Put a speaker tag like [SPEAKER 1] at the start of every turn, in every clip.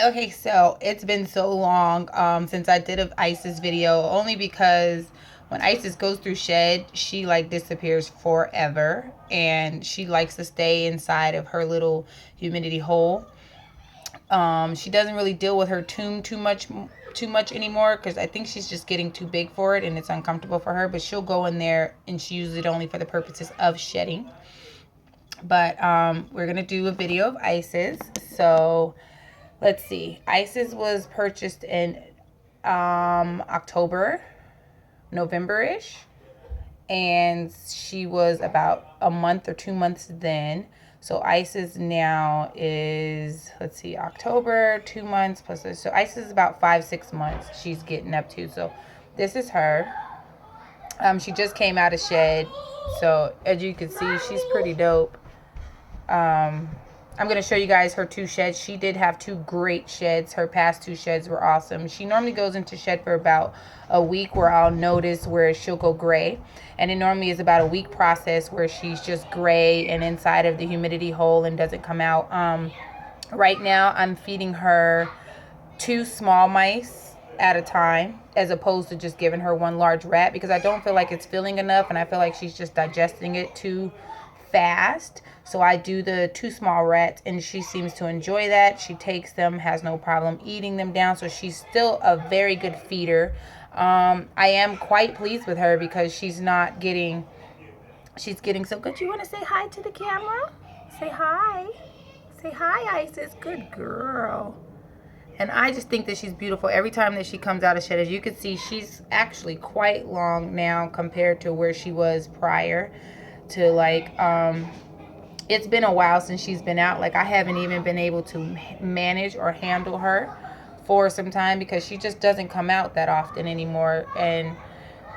[SPEAKER 1] Okay, so it's been so long since I did an Isis video, only because when Isis goes through shed, she like disappears forever, and she likes to stay inside of her little humidity hole. She doesn't really deal with her tomb too much anymore, because I think she's just getting too big for it and it's uncomfortable for her. But she'll go in there and she uses it only for the purposes of shedding. But we're gonna do a video of Isis. So let's see. Isis was purchased in October, November-ish, and she was about a month or 2 months then. So Isis now is, let's see, October, 2 months plus this. So Isis is about 5-6 months she's getting up to. So this is her. She just came out of shed. So as you can see, she's pretty dope. I'm going to show you guys her 2 sheds. She did have 2 great sheds. Her past 2 sheds were awesome. She normally goes into shed for about a week, where I'll notice where she'll go gray. And it normally is about a week process where she's just gray and inside of the humidity hole and doesn't come out. Right now I'm feeding her 2 small mice at a time, as opposed to just giving her 1 large rat, because I don't feel like it's filling enough, and I feel like she's just digesting it too fast. So I do the 2 small rats, and she seems to enjoy that. She takes them, has no problem eating them down. So she's still a very good feeder. I am quite pleased with her because she's getting so good. You want to say hi to the camera? Say hi. Say hi, Isis. Good girl. And I just think that she's beautiful every time that she comes out of shed. As you can see, she's actually quite long now compared to where she was prior to, like, it's been a while since she's been out. Like, I haven't even been able to manage or handle her for some time, because she just doesn't come out that often anymore. And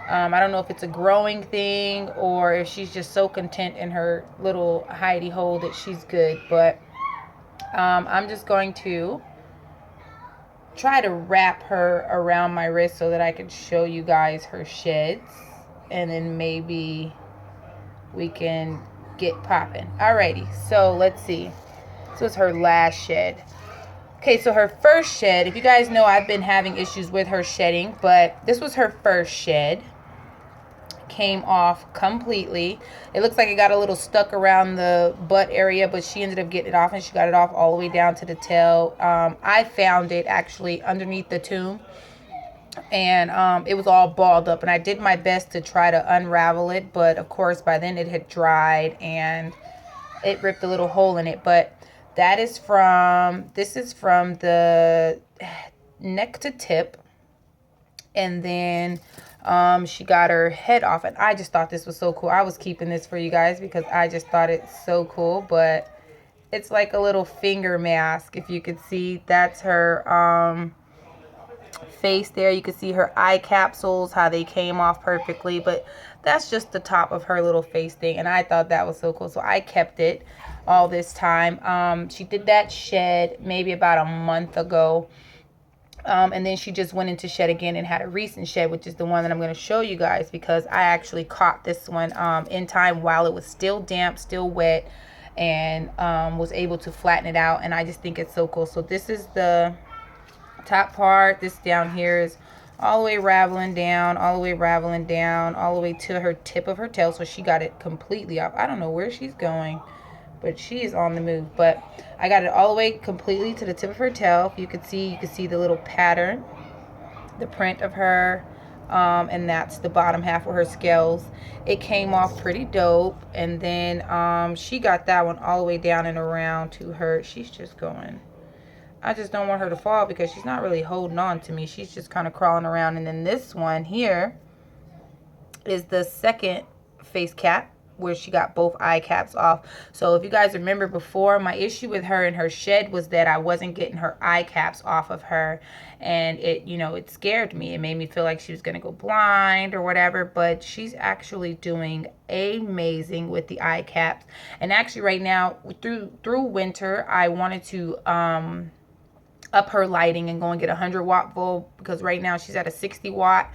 [SPEAKER 1] I don't know if it's a growing thing or if she's just so content in her little hidey hole that she's good. But I'm just going to try to wrap her around my wrist so that I can show you guys her sheds, and then maybe we can get popping. Alrighty, so let's see. This was her last shed. Okay, so her first shed, if you guys know, I've been having issues with her shedding, but this was her first shed. Came off completely. It looks like it got a little stuck around the butt area, but she ended up getting it off, and she got it off all the way down to the tail. I found it actually underneath the tomb, and it was all balled up, and I did my best to try to unravel it, but of course by then it had dried and it ripped a little hole in it. But this is from the neck to tip, and then she got her head off, and I just thought this was so cool. I was keeping this for you guys because I just thought it's so cool. But it's like a little finger mask. If you could see, that's her face there. You can see her eye capsules, how they came off perfectly, but that's just the top of her little face thing, and I thought that was so cool, so I kept it all this time. She did that shed maybe about a month ago, and then she just went into shed again and had a recent shed, which is the one that I'm going to show you guys, because I actually caught this one in time while it was still damp, still wet, and was able to flatten it out. And I just think it's so cool. So this is the top part. This down here is all the way raveling down, all the way raveling down, all the way to her tip of her tail. So she got it completely off. I don't know where she's going, but she is on the move. But I got it all the way completely to the tip of her tail. You can see the little pattern, the print of her, and that's the bottom half of her scales. It came off pretty dope. And then she got that one all the way down and around to her. She's just going. I just don't want her to fall because she's not really holding on to me. She's just kind of crawling around. And then this one here is the second face cap, where she got both eye caps off. So if you guys remember before, my issue with her in her shed was that I wasn't getting her eye caps off of her, and it scared me. It made me feel like she was gonna go blind or whatever. But she's actually doing amazing with the eye caps. And actually right now, through winter, I wanted to up her lighting and go and get a 100-watt bulb, because right now she's at a 60-watt.